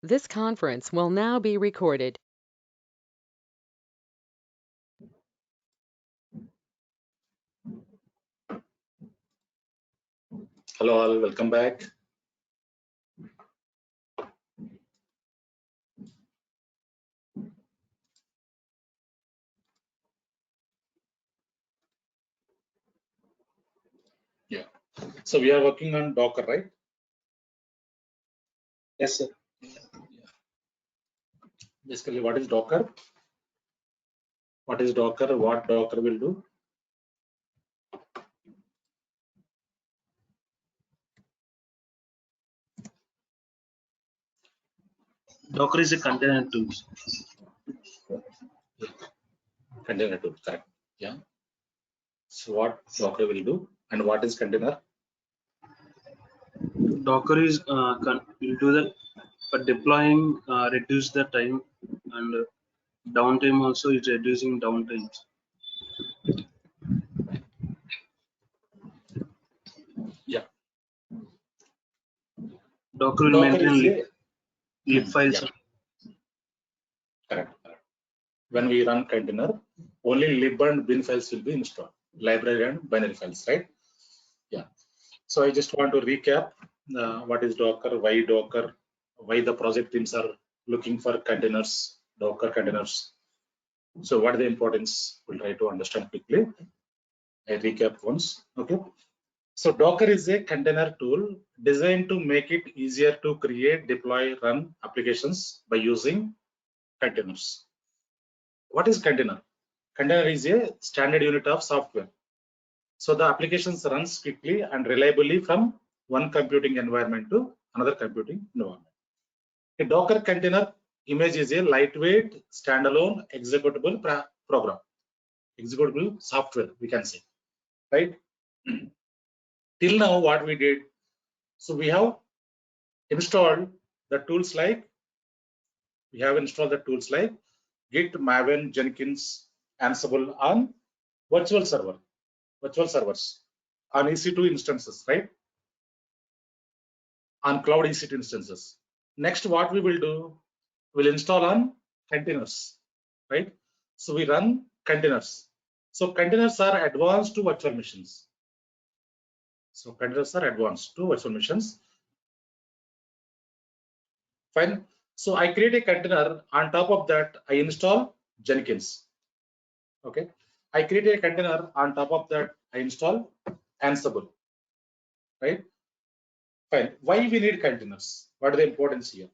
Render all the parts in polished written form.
This conference will now be recorded. Hello all, welcome back. Yeah, so we are working on Docker, right? Yes, sir. Basically, what is Docker? What is Docker? What Docker will do? Docker is a container tool. Container tool, correct. Yeah. So what Docker will do and what is container? Docker is will do that for deploying, reduce the time, and downtime also is reducing downtime. Yeah. Docker will Docker maintain is lib files. Yeah. Correct. When we run container, only lib and bin files will be installed, library and binary files, right? Yeah. So I just want to recap what is Docker, why the project teams are looking for containers, Docker containers. So what is the importance? We'll try to understand quickly. I recap once. Okay. So Docker is a container tool designed to make it easier to create, deploy, run applications by using containers. What is container? Container is a standard unit of software. So the applications runs quickly and reliably from one computing environment to another computing environment. A Docker container image is a lightweight, standalone, executable program, executable software, we can say, right? Till now, what we did, so we have installed the tools like, Git, Maven, Jenkins, Ansible on virtual servers, on EC2 instances, right? On cloud EC2 instances. Next, what we will do, we'll install on containers, right? So we run containers. So containers are advanced to virtual machines. Fine. So I create a container. On top of that, I install Jenkins. Okay. I create a container. On top of that, I install Ansible. Right. Fine. Why we need containers? What are the importance here?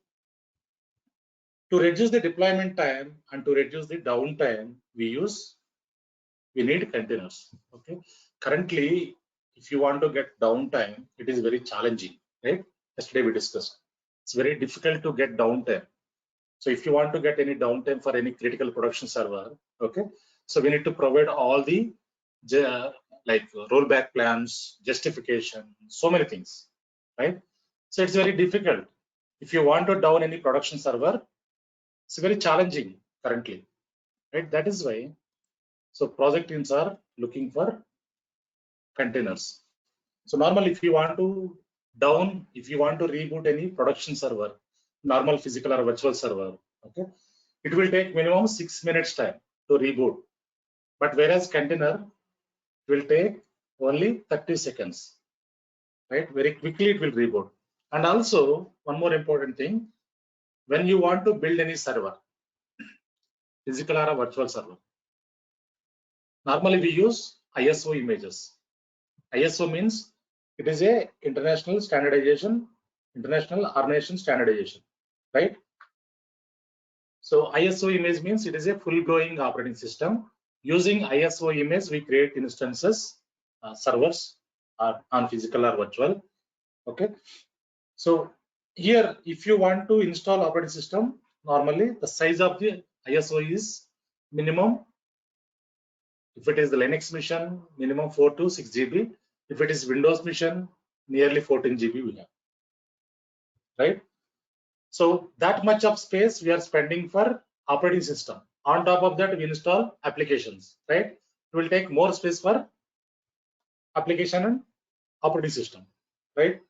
To reduce the deployment time and to reduce the downtime, we need containers. Okay. Currently, if you want to get downtime, it is very challenging. Right. Yesterday we discussed. It's very difficult to get downtime. So if you want to get any downtime for any critical production server, okay, so we need to provide all the like rollback plans, justification, so many things, right? So it's very difficult. If you want to down any production server, it's very challenging currently, right? That is why, so project teams are looking for containers. So normally, if you want to reboot any production server, normal physical or virtual server, okay, it will take minimum 6 minutes time to reboot. But whereas container will take only 30 seconds, right? Very quickly it will reboot. And also one more important thing, when you want to build any server, physical or a virtual server, normally we use ISO images. ISO means it is a international organization standardization, right? So ISO image means it is a full-blown operating system. Using ISO image, we create instances, servers on physical or virtual. Okay. So here, if you want to install operating system, normally the size of the ISO is minimum. If it is the Linux machine, minimum 4 to 6 GB. If it is Windows machine, nearly 14 GB we have, right? So that much of space we are spending for operating system. On top of that, we install applications, right? It will take more space for application and operating system, right?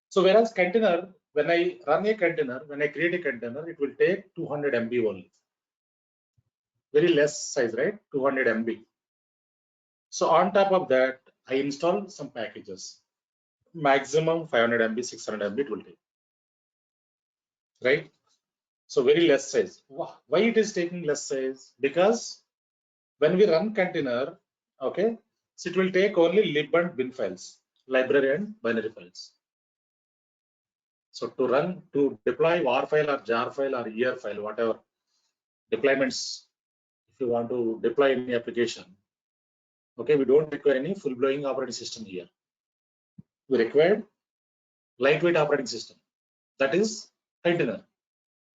So whereas container, when I run a container, when I create a container, it will take 200 MB only. Very less size, right? 200 MB. So on top of that, I install some packages. Maximum 500 MB, 600 MB it will take, right? So very less size. Why it is taking less size? Because when we run container, okay, so it will take only lib and bin files, library and binary files. So to deploy war file or jar file or ER file, whatever deployments, if you want to deploy any application, okay, we don't require any full-blown operating system here. We required lightweight operating system, that is container.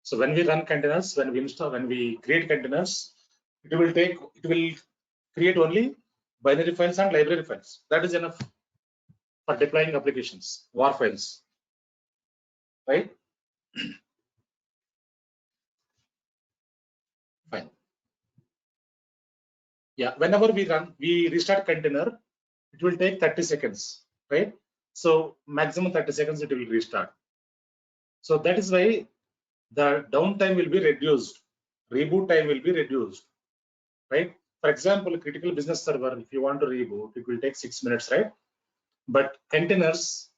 So when we run containers, when we create containers, it will create only binary files and library files. That is enough for deploying applications, war files, right? Fine. Yeah, whenever we restart container, it will take 30 seconds, right? So maximum 30 seconds it will restart. So that is why the downtime will be reduced, reboot time will be reduced, right? For example, critical business server, if you want to reboot, it will take 6 minutes, right? But containers,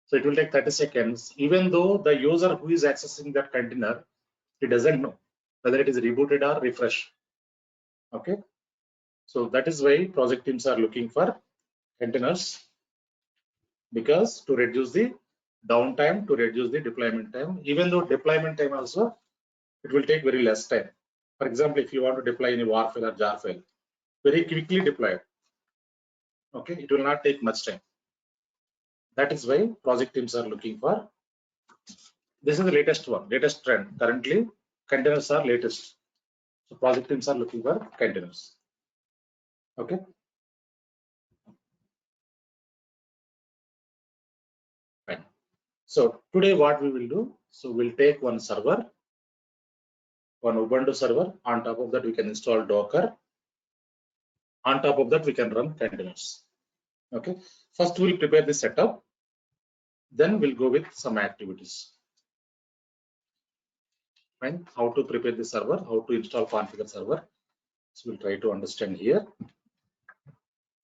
so it will take 30 seconds, even though the user who is accessing that container, he doesn't know whether it is rebooted or refresh. Okay. So that is why project teams are looking for containers, because to reduce the downtime, to reduce the deployment time, even though deployment time also, it will take very less time. For example, if you want to deploy any WAR file or jar file, very quickly deploy. Okay, it will not take much time. That is why project teams are looking for. This is the latest one, latest trend. Currently, containers are latest. So project teams are looking for containers. Okay. Fine. So today what we will do, so we'll take one server, one Ubuntu server. On top of that, we can install Docker. On top of that, we can run containers. Okay. First, we'll prepare the setup. Then we'll go with some activities. Fine. How to prepare the server, how to install configure server. So we'll try to understand here.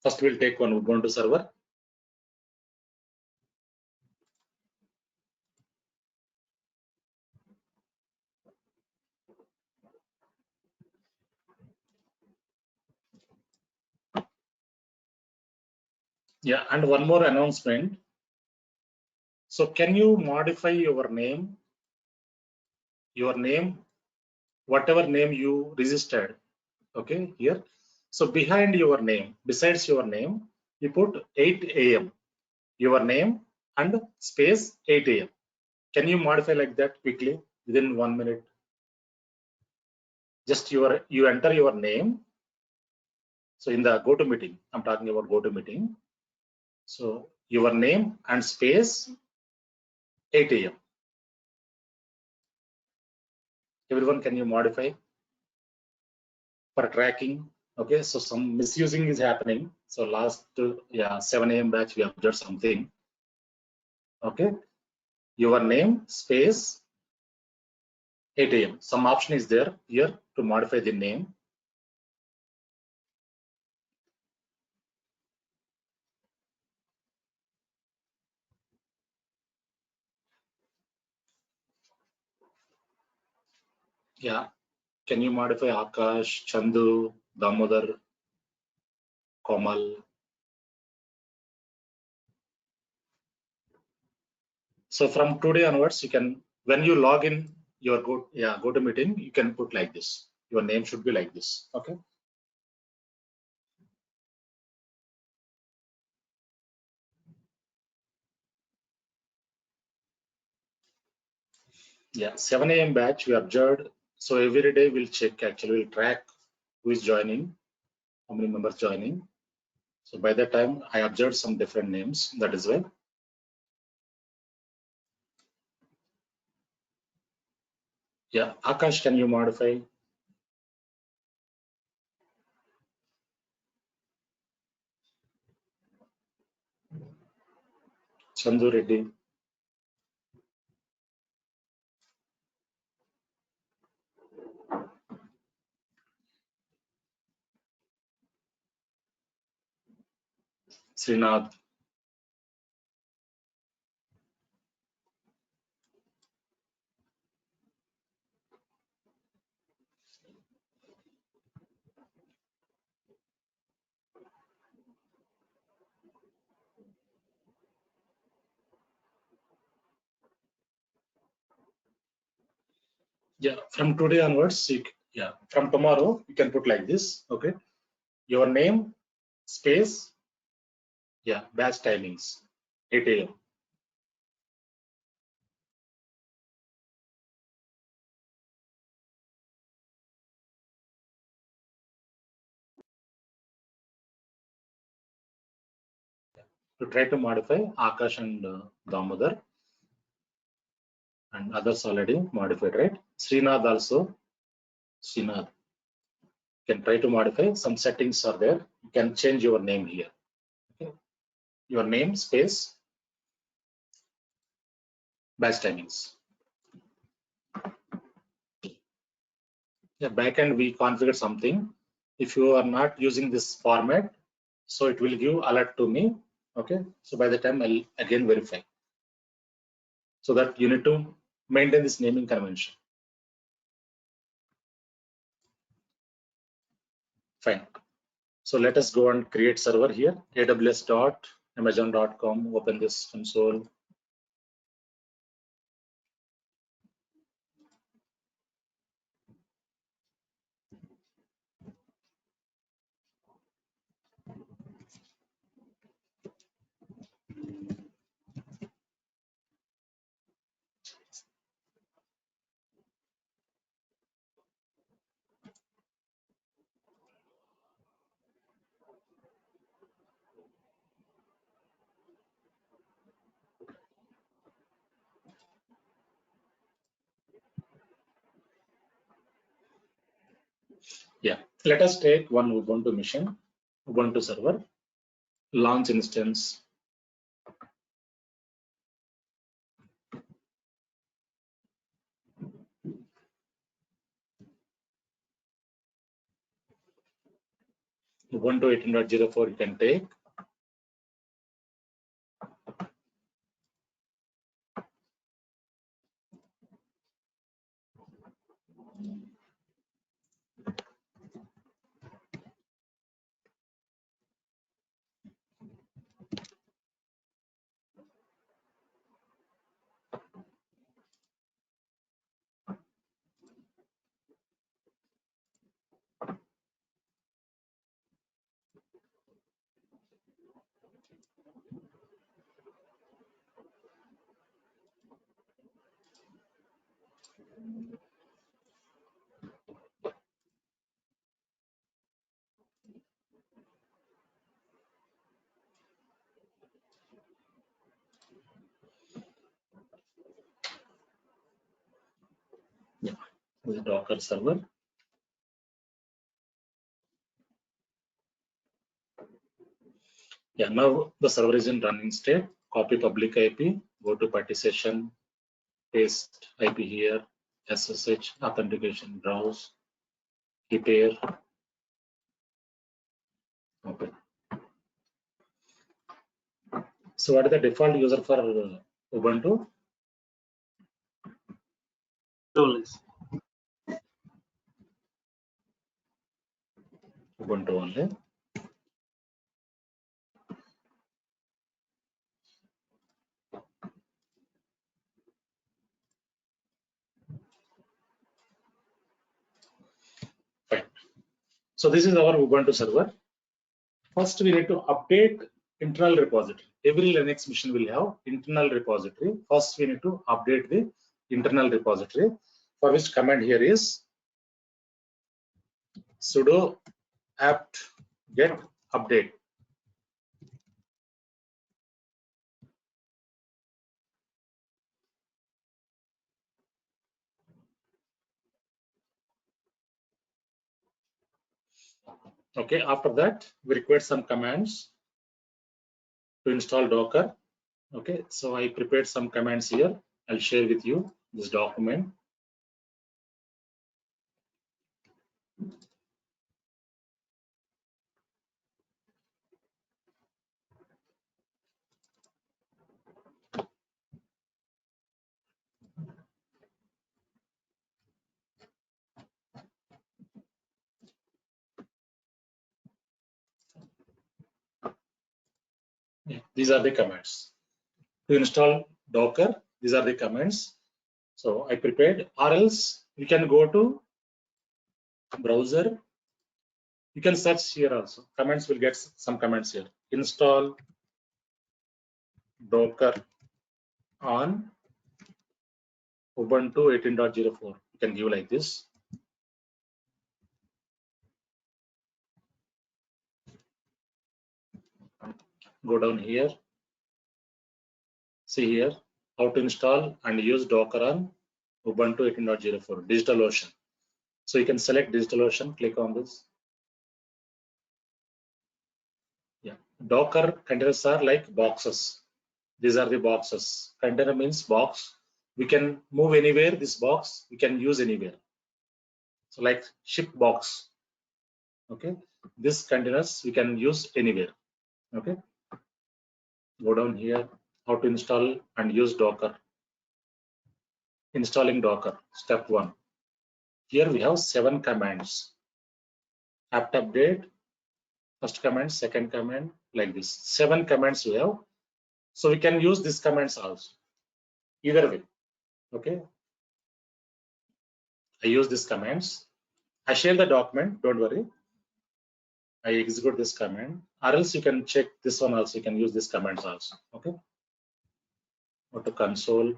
First, we'll take one Ubuntu server. Yeah, and one more announcement. So can you modify your name, whatever name you registered, okay, here. So behind your name, besides your name, you put 8 AM, your name and space 8 AM. Can you modify like that quickly within 1 minute? Just you enter your name. So in the GoToMeeting, I'm talking about GoToMeeting. So your name and space 8 AM. Everyone, can you modify for tracking? Okay, so some misusing is happening. So last 7 AM batch we observed something. Okay, your name space 8 AM. Some option is there here to modify the name. Yeah, can you modify Akash, Chandu, Damodar, Komal? So from today onwards, you can, when you log in your GoToMeeting, you can put like this. Your name should be like this. Okay. Yeah, 7 AM batch we observed. So every day we'll check, actually we'll track who is joining, how many members joining. So by that time I observed some different names. That is why. Yeah, Akash, can you modify? Chandu Reddy. Srinath. Yeah, from today onwards, from tomorrow, you can put like this. Okay, your name, space, batch timings, 8 a.m. To try to modify Akash and Damodar, and others already modified, right? Srinath also, Srinath. You can try to modify, some settings are there. You can change your name here. Okay. Your name, space, batch timings. Yeah, backend we configure something. If you are not using this format, so it will give alert to me. Okay, so by the time I'll again verify. So that you need to maintain this naming convention. Fine. So let us go and create server here. aws.amazon.com. Open this console. Yeah, let us take one Ubuntu machine, Ubuntu server, launch instance. Ubuntu 18.04 you can take. Yeah, the Docker server. Yeah, now the server is in running state. Copy public IP, go to party session, paste IP here, SSH authentication, browse, keep here, open. So what is the default user for Ubuntu? Ubuntu only. Fine. So this is our Ubuntu server. First, we need to update internal repository. Every Linux machine will have internal repository. First, we need to update the internal repository, for which command here is sudo apt get update. Okay, after that, we require some commands to install Docker. Okay, so I prepared some commands here. I'll share with you this document. These are the commands. To install Docker, these are the commands. So I prepared, or else you can go to browser. You can search here also. Commands will get some commands here. Install Docker on Ubuntu 18.04. You can give like this. Go down here. See here how to install and use Docker on Ubuntu 18.04 DigitalOcean. So you can select DigitalOcean, click on this. Yeah, Docker containers are like boxes. These are the boxes. Container means box. We can move anywhere. This box we can use anywhere. So like ship box. Okay, this containers we can use anywhere. Okay, go down here. How to install and use Docker. Installing Docker. Step 1. Here we have 7 commands. Apt update. First command, second command, like this. 7 commands we have. So we can use these commands also. Either way. Okay. I use these commands. I share the document, don't worry. I execute this command, or else you can check this one also. You can use these commands also. Okay. Go to console.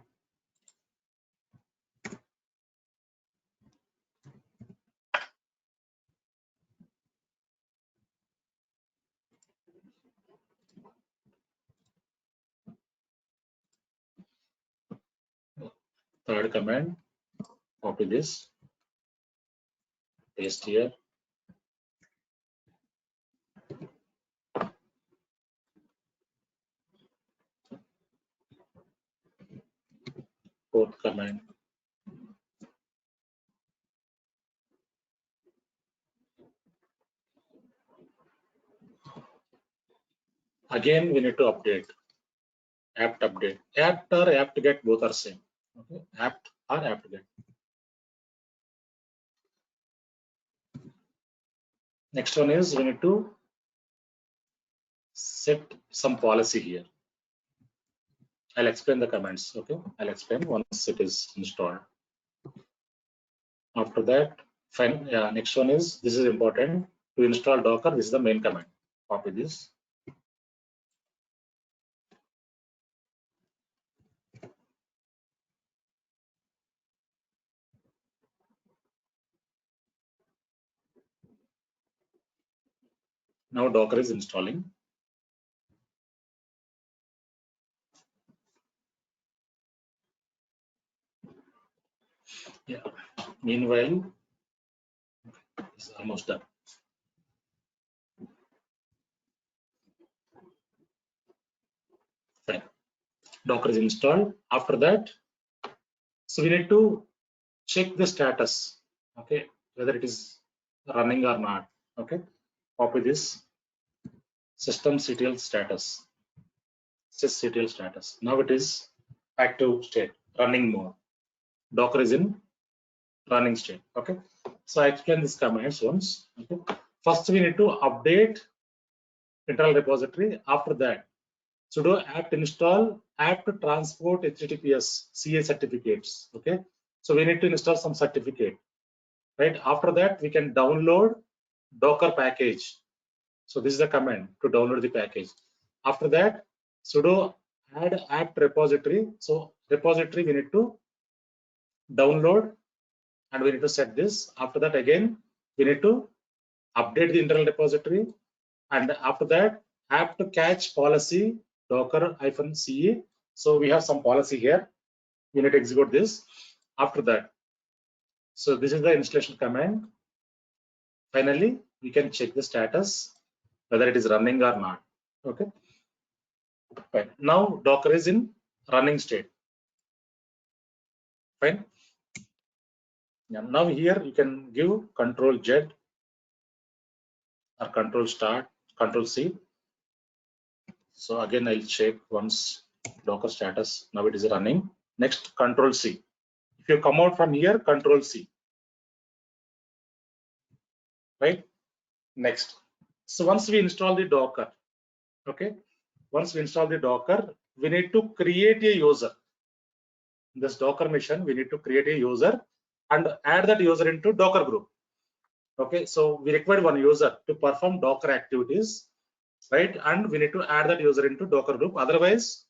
Third command, copy this, paste here. Fourth command. Again, we need to update. Apt update. Apt or apt get both are same. Okay. Apt or apt get. Next one is we need to set some policy here. I'll explain the commands. Okay. I'll explain once it is installed. After that, fine. Next one is, this is important. To install Docker, this is the main command. Copy this. Now Docker is installing. Yeah. Meanwhile, it's almost done. Fine. Docker is installed. After that, so we need to check the status. Okay, whether it is running or not. Okay, copy this. Systemctl status. Sysctl status. Now it is active state, running mode. Docker is in running state. Okay, so I explain this commands once. Okay, first we need to update internal repository. After that, sudo apt install apt transport https CA certificates. Okay, so we need to install some certificate, right? After that, we can download Docker package. So this is the command to download the package. After that, sudo add apt repository. So repository we need to download and we need to set this. After that, again we need to update the internal repository, and after that apt catch policy docker-ce. So we have some policy here. We need to execute this. After that, so this is the installation command. Finally, we can check the status whether it is running or not. Okay. Fine. Now Docker is in running state. Fine. Yeah, now here you can give Control Z or Control Start, Control C. So again, I'll check once Docker status. Now it is running. Next, Control C. If you come out from here, Control C. Right. Next. So once we install the Docker, okay. once we install the Docker, we need to create a user. In this Docker mission, we need to create a user and add that user into Docker group. Okay, so we require one user to perform Docker activities, right? And we need to add that user into Docker group. Otherwise,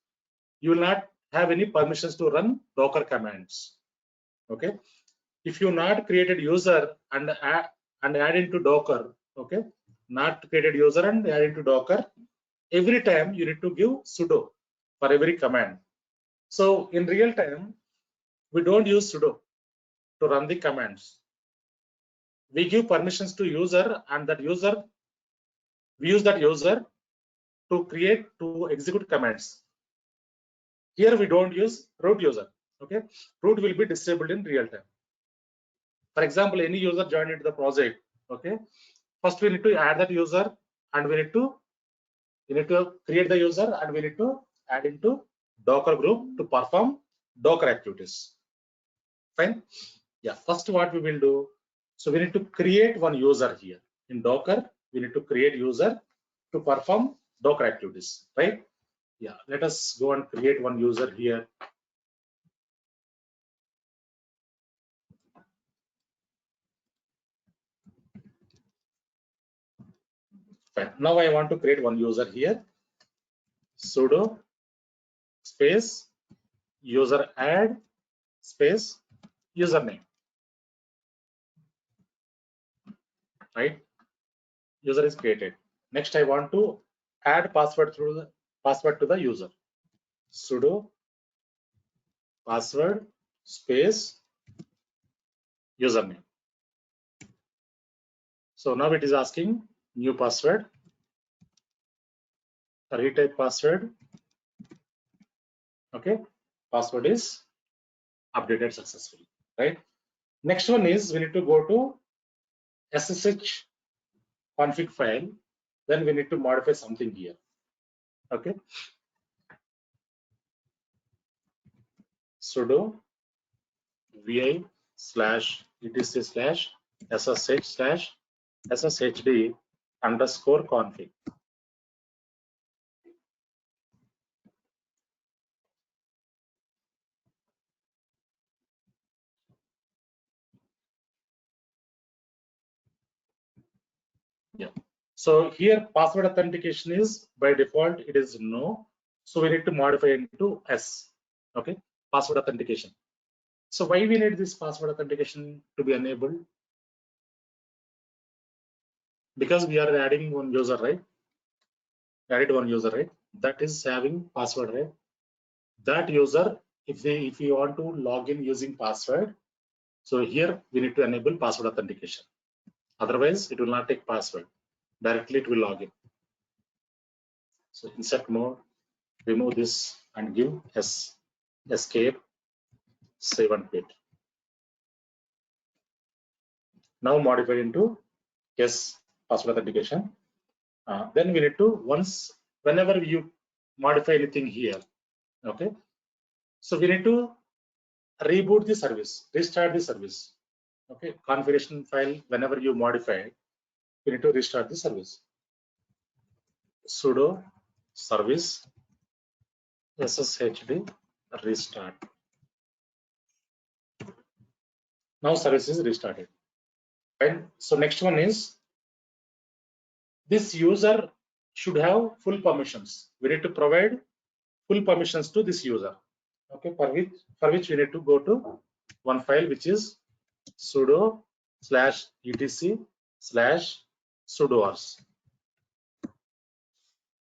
you will not have any permissions to run Docker commands. Okay, if you not created user and add into Docker, okay, not created user and add into Docker, every time you need to give sudo for every command. So in real time, we don't use sudo to run the commands. We give permissions to user, and that user, we use that user to execute commands. Here we don't use root user. Okay, root will be disabled in real time. For example, any user joined into the project. Okay, first we need to add that user, and we need to create the user, and we need to add into Docker group to perform Docker activities. Fine. Yeah. First, what we will do? So we need to create one user here in Docker. We need to create user to perform Docker activities, right? Yeah. Let us go and create one user here. Fine. Now I want to create one user here. Sudo space user add space username, right? User is created. Next, I want to add password to the user. Sudo password space username. So now it is asking new password, retype password. Okay, password is updated successfully, right? Next one is we need to go to SSH config file. Then we need to modify something here. Okay, sudo vi /etc/ssh/sshd underscore config. Yeah. So here password authentication is by default it is no. So we need to modify it into S. Okay, password authentication. So why we need this password authentication to be enabled? Because we are adding one user, right? Added one user, right? That is having password, right? That user, if you want to log in using password, so here we need to enable password authentication. Otherwise, it will not take password. Directly it will log in. So insert mode, remove this and give escape, save and quit. Now modify into yes, password authentication. Then we need to whenever you modify anything here, okay. So we need to reboot the service, restart the service. Okay, configuration file. Whenever you modify, we need to restart the service. Sudo service sshd restart. Now service is restarted. And so next one is this user should have full permissions. We need to provide full permissions to this user. Okay, for which we need to go to one file which is sudo /etc/sudoers.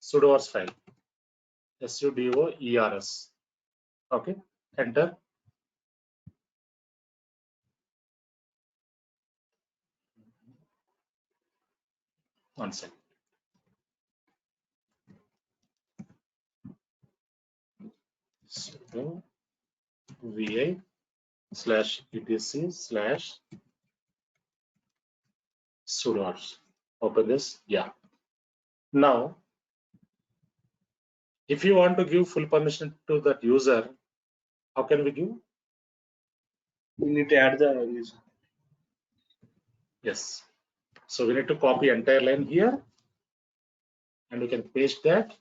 Sudoers file. SUDOERS. Okay, enter. One second. Sudo vi/etc/sudoers. Open this. Yeah. Now, if you want to give full permission to that user, how can we give? We need to add the user. Yes. So we need to copy entire line here, and we can paste that.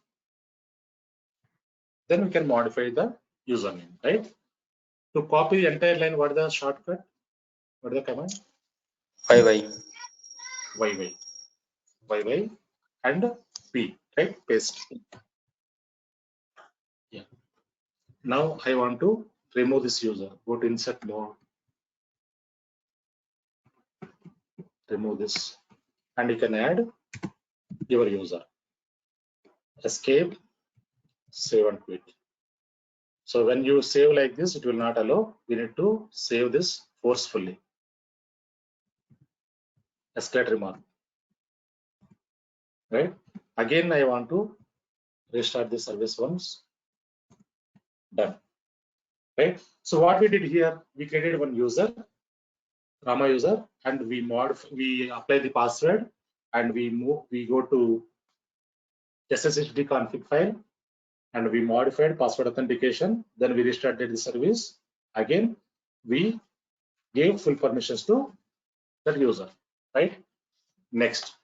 then we can modify the username, right? To copy the entire line, what is the shortcut? What is the command? YY and P, right? Paste. Yeah. Now I want to remove this user. Go to insert mode, remove this, and you can add your user. Escape, save and quit. So when you save like this, it will not allow. We need to save this forcefully. Exclamatory mark. Right? Again, I want to restart the service once. Done. Right? So what we did here, we created one user, Rama user, and we apply the password, and we go to SSHD config file, and we modified password authentication. Then we restarted the service. Again, we gave full permissions to that user. Right? Next,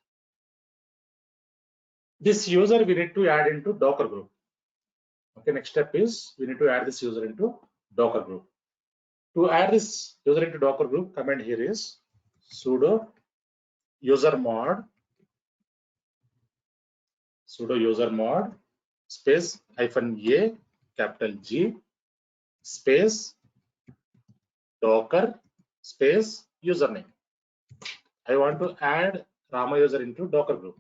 this user we need to add into Docker group. Okay, next step is we need to add this user into Docker group. To add this user into Docker group, command here is sudo user mod space -a capital G space Docker space username. I want to add Rama user into Docker group.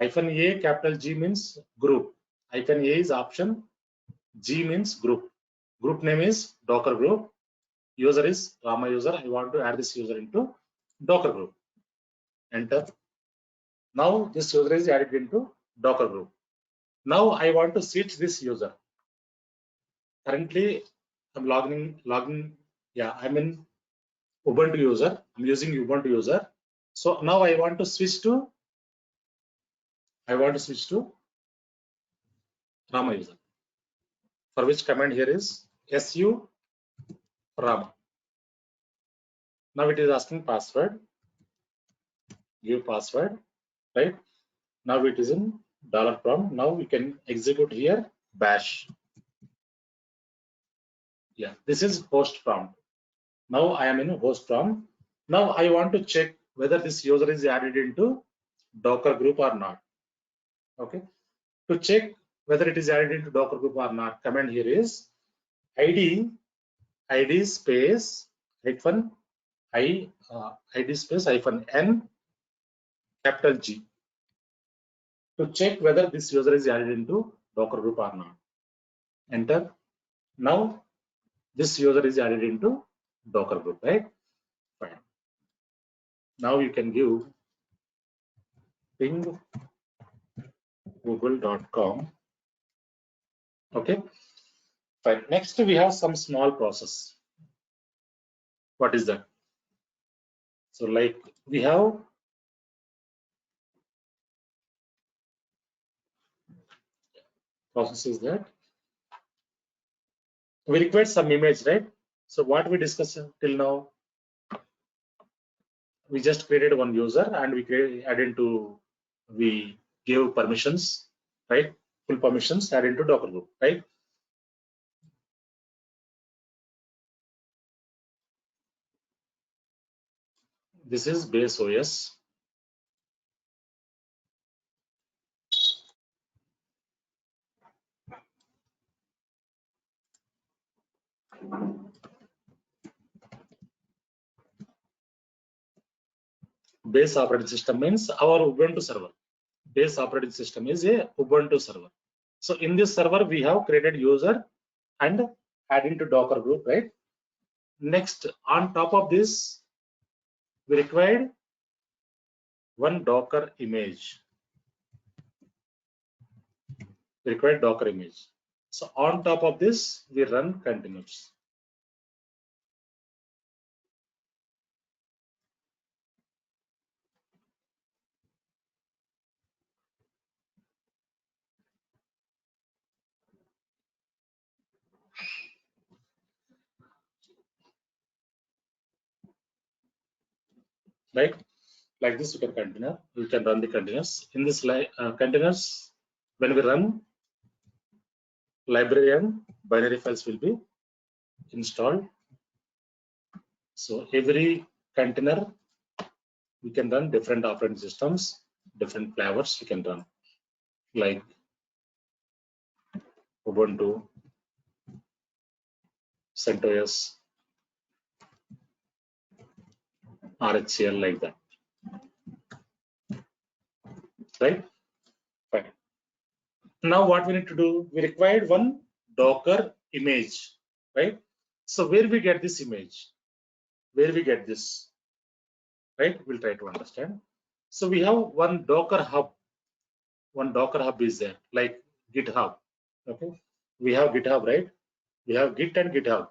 -a capital G means group. -a is option. G means group. Group name is Docker group. User is Rama user. I want to add this user into Docker group. Enter. Now this user is added into Docker group. Now I want to switch this user. Currently, I'm logging. Yeah, I'm in Ubuntu user. I'm using Ubuntu user. So now I want to switch to Rama user. For which command here is su Rama. Now it is asking password. Give password. Right? Now it is in $prompt. Now we can execute here bash. Yeah, this is host prompt. Now I am in host prompt. Now I want to check whether this user is added into Docker group or not. Okay. To check whether it is added into Docker group or not, command here is id space hyphen id space hyphen n capital G. To check whether this user is added into Docker group or not. Enter. Now this user is added into Docker group, right? Fine. Now you can give ping google.com. Okay. Fine. Next, we have some small process. What is that? So, like we have process is that we require some image, right? So, what we discussed till now, we just created one user and we gave permissions, right? Full permissions add into Docker group, right? This is base OS. Base operating system means our Ubuntu server. Base operating system is a Ubuntu server. So in this server, we have created user and add into Docker group, right? Next, on top of this, we required one Docker image. We require Docker image. So on top of this, we run continuous. Right? Like this, you can continue. You can run the continuous. In this containers, when we run, library and binary files will be installed. So every container we can run different operating systems, different flavors we can run, like Ubuntu, CentOS, RHCL, like that. Right? Fine. Now what we need to do, we required one Docker image, right? So where we get this image? Where we get this? Right? We'll try to understand. So we have one Docker hub. One Docker hub is there, like GitHub. Okay. We have GitHub, right? We have Git and GitHub.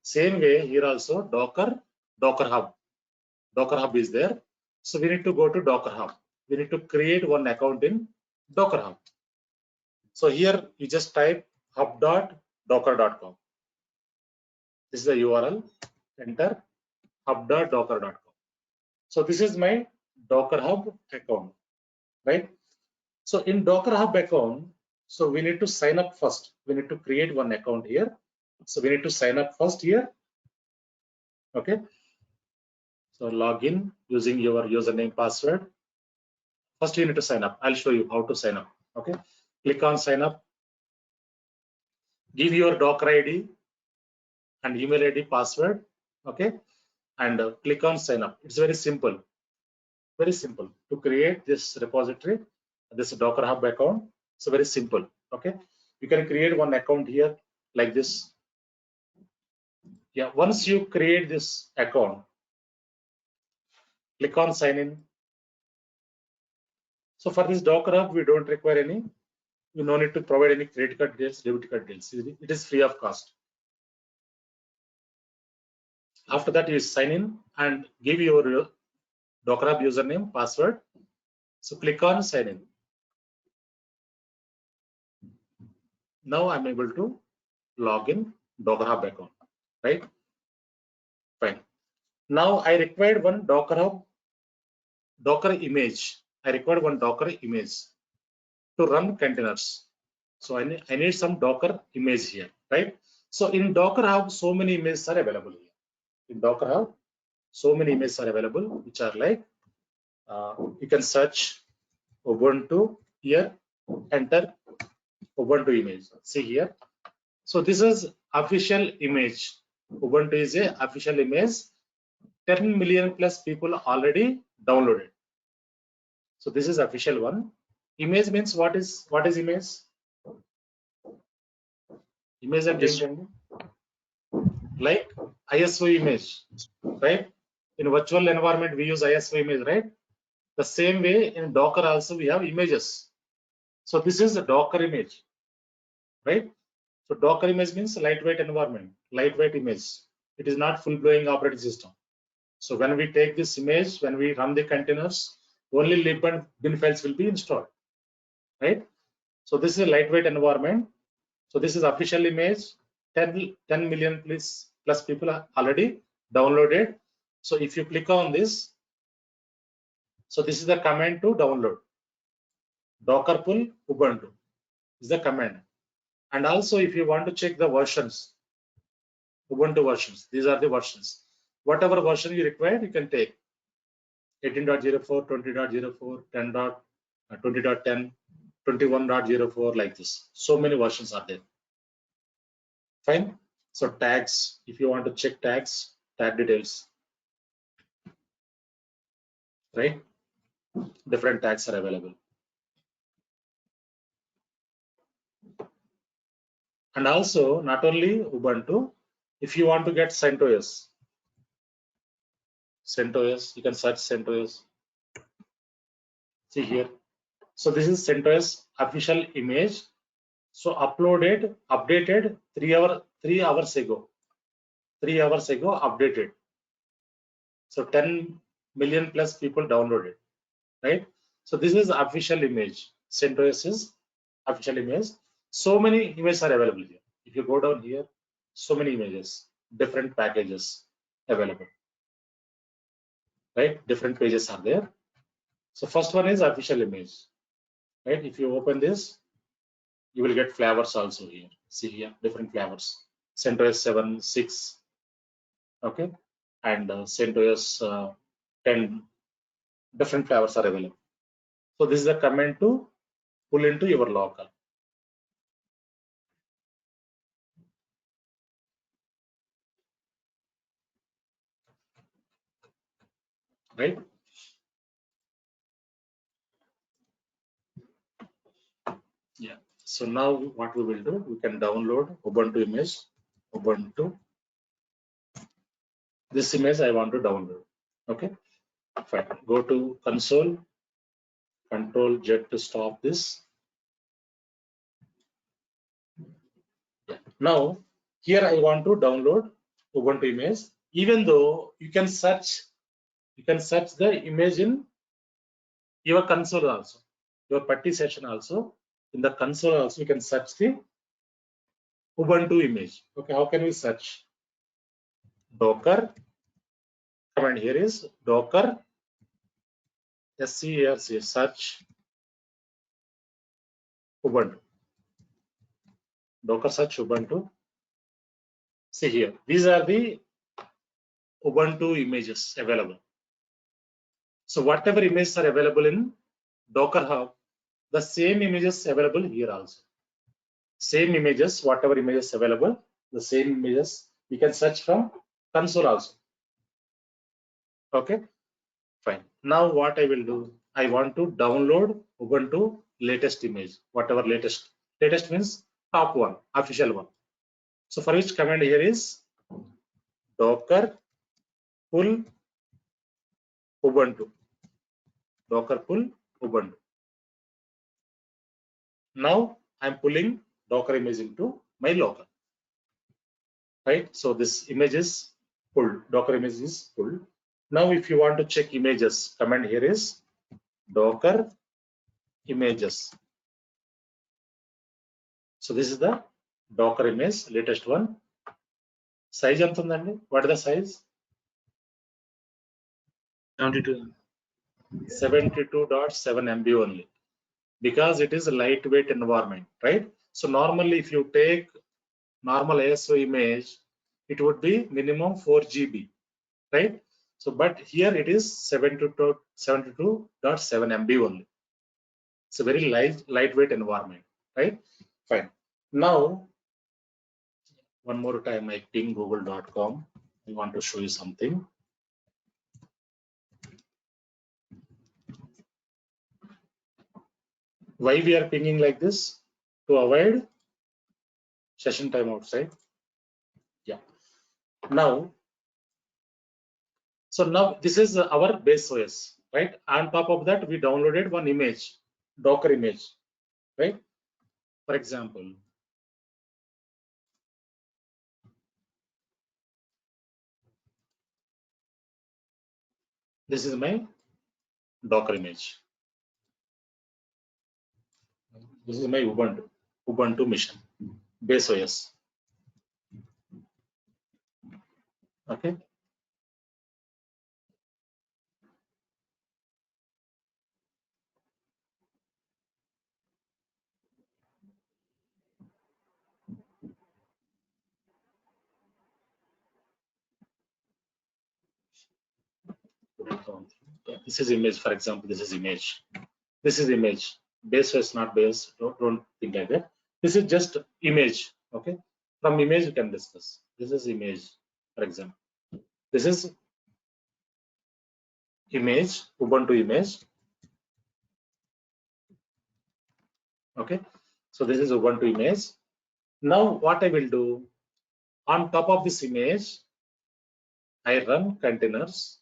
Same way here also Docker hub. Docker hub is there. So we need to go to Docker hub. We need to create one account in Docker hub. So here you just type hub.docker.com. This is the URL. Enter hub.docker.com. So this is my Docker hub account, right? So in Docker hub account, so we need to sign up first. We need to create one account here. So we need to sign up first here. Okay. So log in using your username, password. First you need to sign up. I'll show you how to sign up. Okay. Click on sign up. Give your Docker ID and email ID, password. Okay. And click on sign up. It's very simple. Very simple to create this repository, this Docker hub account. It's very simple. Okay. You can create one account here like this. Yeah. Once you create this account, click on sign in. So for this Docker hub, we don't require any, you no need to provide any credit card details, debit card details. It is free of cost. After that, you sign in and give your Docker hub username, password. So click on sign in. Now I'm able to log in Docker hub account, right? Fine. Now I required one Docker hub, Docker image. I required one Docker image to run containers. So I need some Docker image here, right? So in Docker hub, so many images are available here. In Docker hub, so many images are available, which are like, you can search Ubuntu here, enter Ubuntu image. See here. So this is official image. Ubuntu is a official image. 10 million plus people already downloaded. So this is official one. Image means what is image? Image and like ISO image, right? In virtual environment we use ISO image, right? The same way in Docker also we have images. So this is a Docker image, right? So Docker image means lightweight environment, lightweight image. It is not full-blown operating system. So when we take this image, when we run the containers, only lib and bin files will be installed, right? So this is a lightweight environment. So this is official image. 10 million plus people are already downloaded. So if you click on this, so this is the command to download. Docker pull Ubuntu is the command. And also if you want to check the versions, Ubuntu versions, these are the versions. Whatever version you require, you can take 18.04, 20.04, 10. 20.10, 21.04, like this. So many versions are there. Fine. So tags, if you want to check tags, tag details, right? Different tags are available. And also not only Ubuntu, if you want to get CentOS, you can search CentOS. See here. So this is CentOS official image. So updated 3 hours ago. 3 hours ago updated. So 10 million plus people downloaded, right? So this is official image. CentOS is official image. So many images are available here. If you go down here, so many images, different packages available, right? Different pages are there. So first one is official image, right? If you open this, you will get flavors also here. See here, different flavors. CentOS 7, 6, okay, and CentOS 10, different flavors are available. So this is the command to pull into your local. Right? Yeah. So now what we will do, we can download Ubuntu image, Ubuntu. This image I want to download. Okay. Fine. Go to console, Control Z to stop this. Yeah. Now here I want to download Ubuntu image. Even though you can search the image in your console also, your putty session also. In the console also you can search the Ubuntu image. Okay, how can we search? Docker command here is Docker SCRC search Ubuntu. Docker search Ubuntu. See here, these are the Ubuntu images available. So whatever images are available in Docker Hub, the same images available here also. Same images, whatever images available, the same images you can search from console also. Okay, fine. Now what I will do, I want to download Ubuntu latest image, whatever latest. Latest means top one, official one. So for which command here is Docker pull Ubuntu. Docker pull Ubuntu. Now I'm pulling Docker image into my local. Right? So this image is pulled. Docker image is pulled. Now if you want to check images, command here is Docker images. So this is the Docker image, latest one. Size ఎంత ఉందండి? What is the size? 72.7 MB only, because it is a lightweight environment, right? So normally if you take normal ISO image, it would be minimum 4 GB, right? So but here it is 72.7 MB only. It's a very lightweight environment, right? Fine. Now one more time I ping google.com. I want to show you something. Why we are pinging like this? To avoid session time outside. Yeah. Now, so now this is our base OS, right? On top of that, we downloaded one image, Docker image, right? For example, this is my Docker image. This is my Ubuntu mission, base OS. Okay. This is image, for example, this is image. This is image. Base OS, not base. Don't think like that. This is just image. Okay. From image you can discuss. This is image, for example. This is image, Ubuntu image. Okay. So this is Ubuntu image. Now what I will do, on top of this image, I run containers.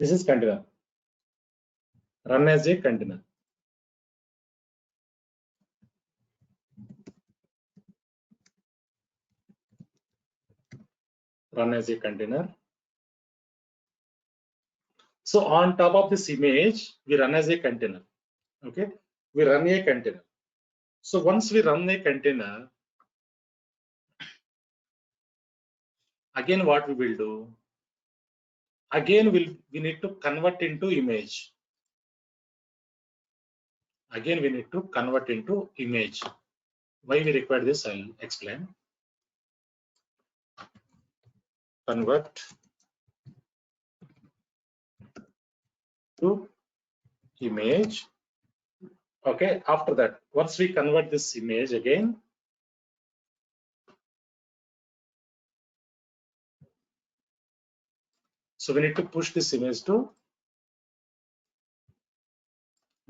This is container. Run as a container. run as a container. So on top of this image, we run as a container. Okay, we run a container. So once we run a container, again what we will do? Again we need to convert into image. Again we need to convert into image. Why we require this? I'll explain. Convert to image. Okay, after that, once we convert this image again, so we need to push this image to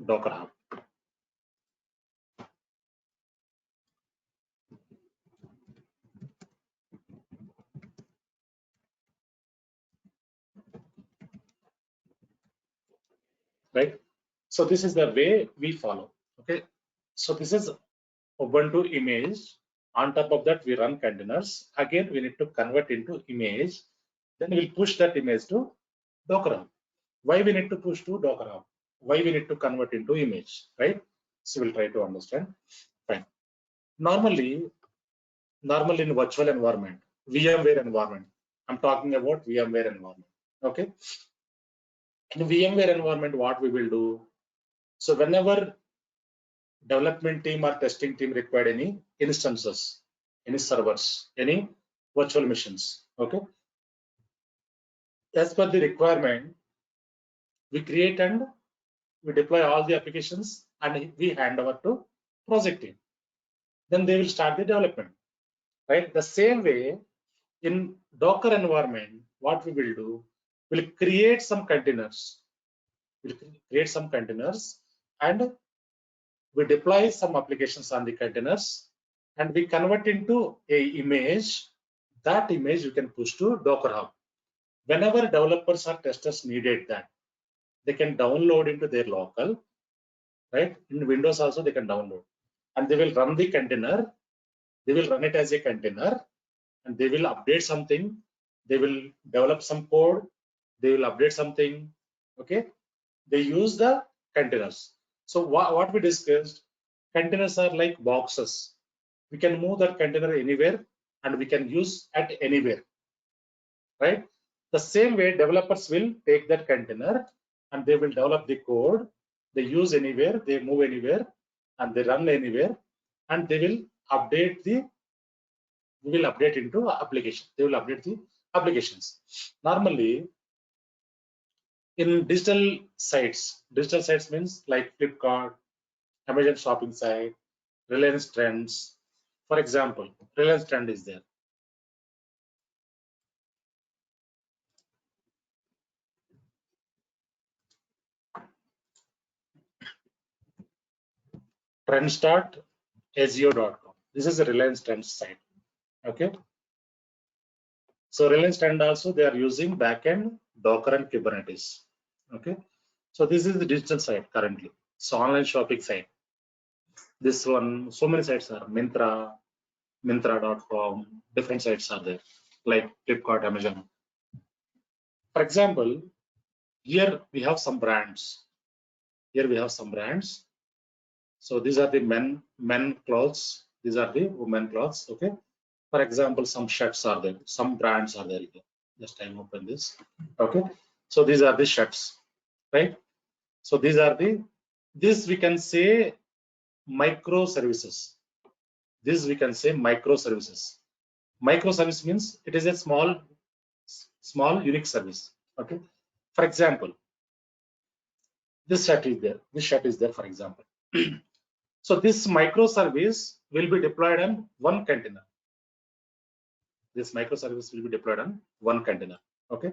Docker Hub. Right? So this is the way we follow. Okay, so this is Ubuntu image. On top of that, we run containers. Again, we need to convert into image. Then we'll push that image to Docker Hub. Why we need to push to Docker Hub? Why we need to convert into image, right? So we'll try to understand. Fine. Normally in virtual environment, VMware environment, I'm talking about VMware environment. Okay. In VMware environment, what we will do? So whenever development team or testing team required any instances, any servers, any virtual machines, okay, as per the requirement, we create and we deploy all the applications and we hand over to project team. Then they will start the development, right? The same way in Docker environment, what we will do, we'll create some containers. We'll create some containers and we deploy some applications on the containers and we convert into a image. That image you can push to Docker Hub. Whenever developers or testers needed that, they can download into their local, right? In Windows also they can download and they will run the container. They will run it as a container and they will update something. They will develop some code. They will update something. Okay. They use the containers. So what we discussed, containers are like boxes. We can move that container anywhere and we can use at anywhere, right? The same way developers will take that container and they will develop the code. They use anywhere, they move anywhere and they run anywhere and they will update we will update into application. They will update the applications. Normally in digital sites means like Flipkart, Amazon shopping site, Reliance Trends. For example, Reliance Trend is there. Trendstart.azio.com. This is a Reliance Trends site. Okay. So Reliance Trend also they are using backend Docker and Kubernetes. Okay. So this is the digital site currently. So online shopping site. This one, so many sites are Myntra.com, different sites are there, like Flipkart, Amazon. For example, here we have some brands. So these are the men clothes. These are the women clothes. Okay. For example, some shirts are there. Some brands are there. Just I open this. Okay. So these are the shirts, right? So these are this we can say microservices. This we can say microservices. Microservice means it is a small unique service. Okay. For example, this shirt is there. This shirt is there, for example. So this microservice will be deployed on one container. This microservice will be deployed on one container. Okay.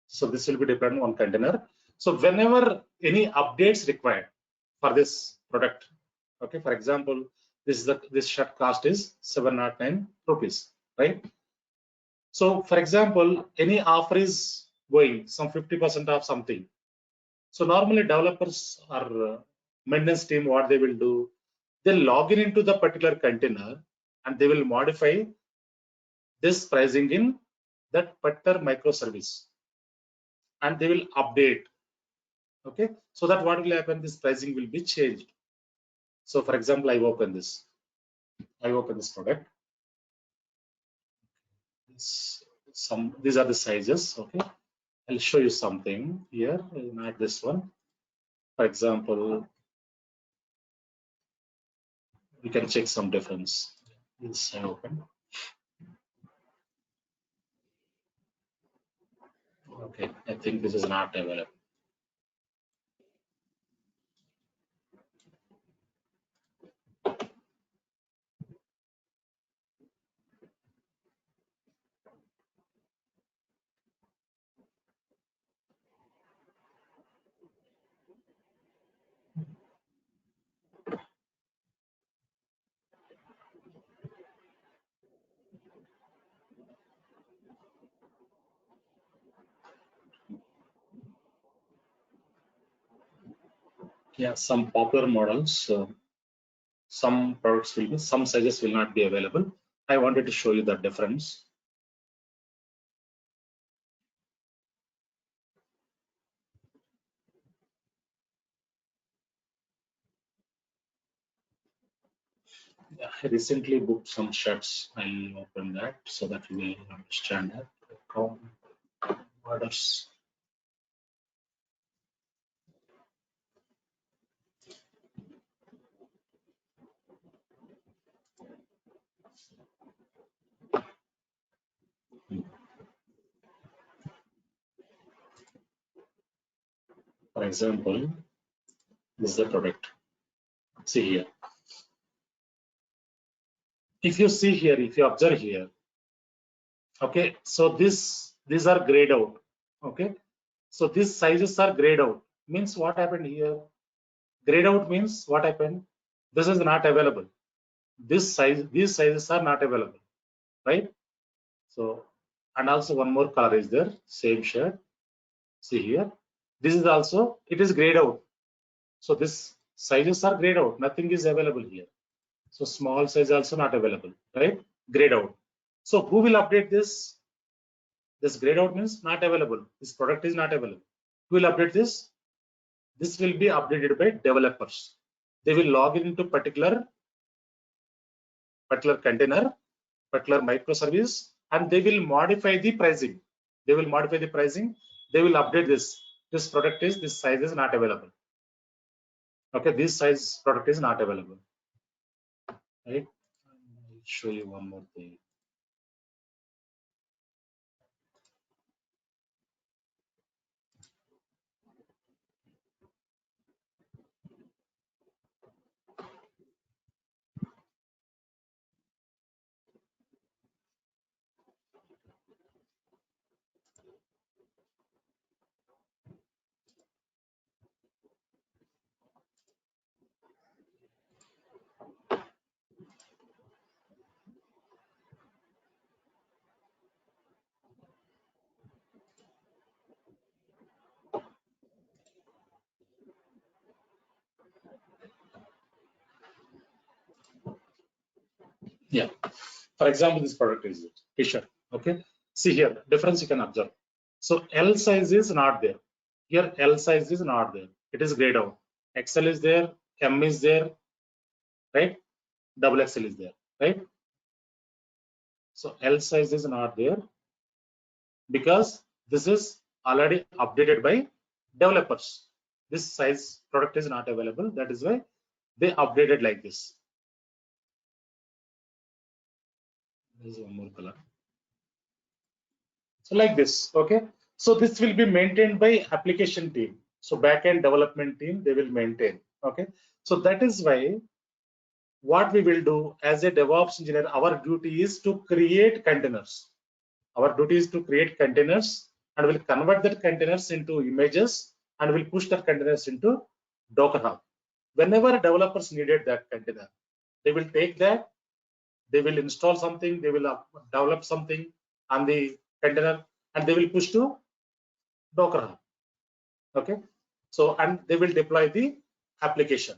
So this will be deployed on one container. So whenever any updates required for this product, okay. For example, this shirt cost is 709 rupees, right? So for example, any offer is going some 50% off something. So normally developers or maintenance team, what they will do, they'll log in into the particular container and they will modify this pricing in that particular microservice, and they will update. Okay, so that what will happen, this pricing will be changed. So for example, I open this product. These are the sizes. Okay, I'll show you something here, not this one. For example, we can check some difference. This I open. Okay, I think this is not available. Yeah, some popular models, some products will be, some sizes will not be available. I wanted to show you the difference. Yeah, I recently booked some shirts. I'll open that so that you will understand that. Orders. For example, this is the product. See here. If you see here, if you observe here, okay, so these are grayed out. Okay, so these sizes are grayed out. Means what happened here? Grayed out means what happened? This is not available. These sizes are not available, right? So, and also one more color is there, same shirt. See here, this is also, it is grayed out. So this sizes are grayed out, nothing is available here. So small size also not available, right? Grayed out. So who will update this? This grayed out means not available. This product is not available. Who will update this? This will be updated by developers. They will log into particular container, particular microservice, and they will modify the pricing. They will modify the pricing. They will update this. This product is, this size is not available. Okay, this size product is not available. Right? I'll show you one more thing. Yeah. For example, this product is t-shirt. Okay. See here, difference you can observe. So L size is not there. Here L size is not there. It is grayed out. XL is there, M is there, right? Double XL is there, right? So L size is not there because this is already updated by developers. This size product is not available. That is why they updated like this. There is one more color. So like this, okay. So this will be maintained by application team. So backend development team, they will maintain, okay. So that is why what we will do as a DevOps engineer, our duty is to create containers. Our duty is to create containers and we'll convert that containers into images and we'll push that containers into Docker Hub. Whenever developers needed that container, they will take that, they will install something, they will develop something on the container and they will push to Docker Hub. Okay, so and they will deploy the application.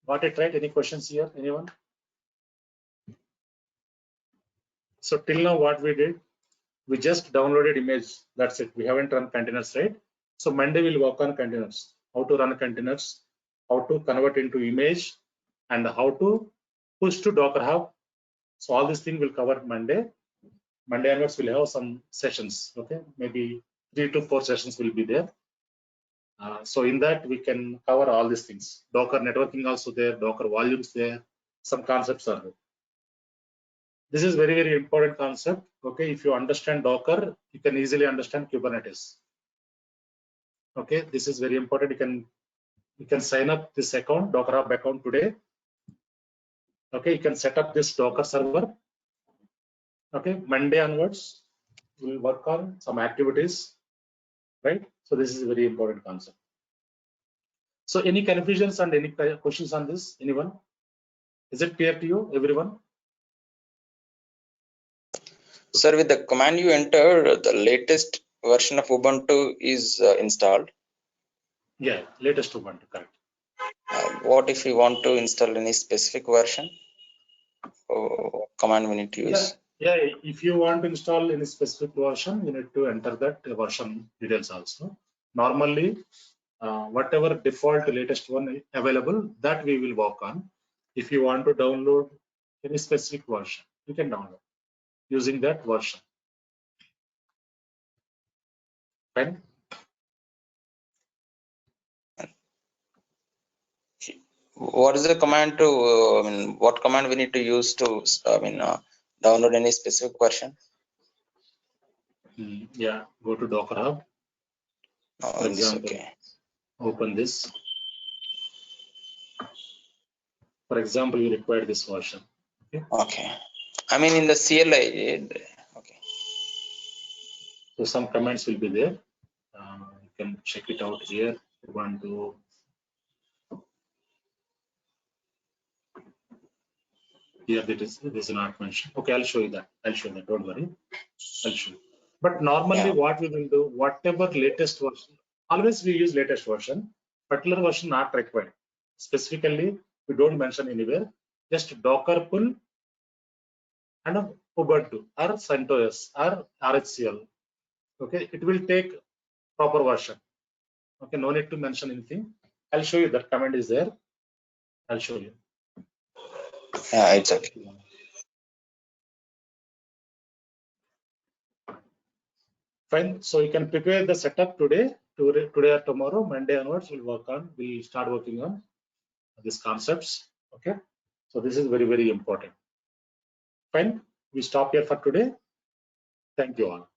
Got it right? Any questions here? Anyone? So till now what we did, we just downloaded image. That's it. We haven't run containers, right? So Monday we'll work on containers, how to run containers, how to convert into image, and how to push to Docker Hub. So all these things will cover Monday. Monday onwards we'll have some sessions. Okay, maybe 3 to 4 sessions will be there. So in that we can cover all these things. Docker networking also there, Docker volumes there, some concepts are there. This is very, very important concept. Okay, if you understand Docker, you can easily understand Kubernetes. Okay, this is very important. You can sign up this account, Docker Hub account today. Okay, you can set up this Docker server. Okay, Monday onwards, we'll work on some activities, right? So this is a very important concept. So any confusions and any questions on this? Anyone? Is it clear to you, everyone? Sir, with the command you enter, the latest version of Ubuntu is installed. Yeah, latest Ubuntu, correct. What if we want to install any specific version? Command we need to use? Yeah, if you want to install any specific version, you need to enter that version details also. Normally, whatever default latest one available, that we will work on. If you want to download any specific version, you can download using that version. Fine. What is the command to, what command we need to use to, download any specific version? Yeah, go to Docker Hub. For example, open this. For example, you require this version. Okay. I mean, in the CLI. Okay. So some commands will be there. You can check it out here. You want to. Here this is not mentioned. Okay, I'll show you that. Don't worry. I'll show you. But normally what we will do, whatever latest version, always we use latest version, particular version not required. Specifically, we don't mention anywhere, just Docker pull and Ubuntu or CentOS or RHCL. Okay, it will take proper version. Okay, no need to mention anything. I'll show you that command is there. I'll show you. Yeah, it's okay. Fine. So you can prepare the setup today or tomorrow. Monday onwards, we'll start working on these concepts. Okay. So this is very, very important. Fine. We stop here for today. Thank you all.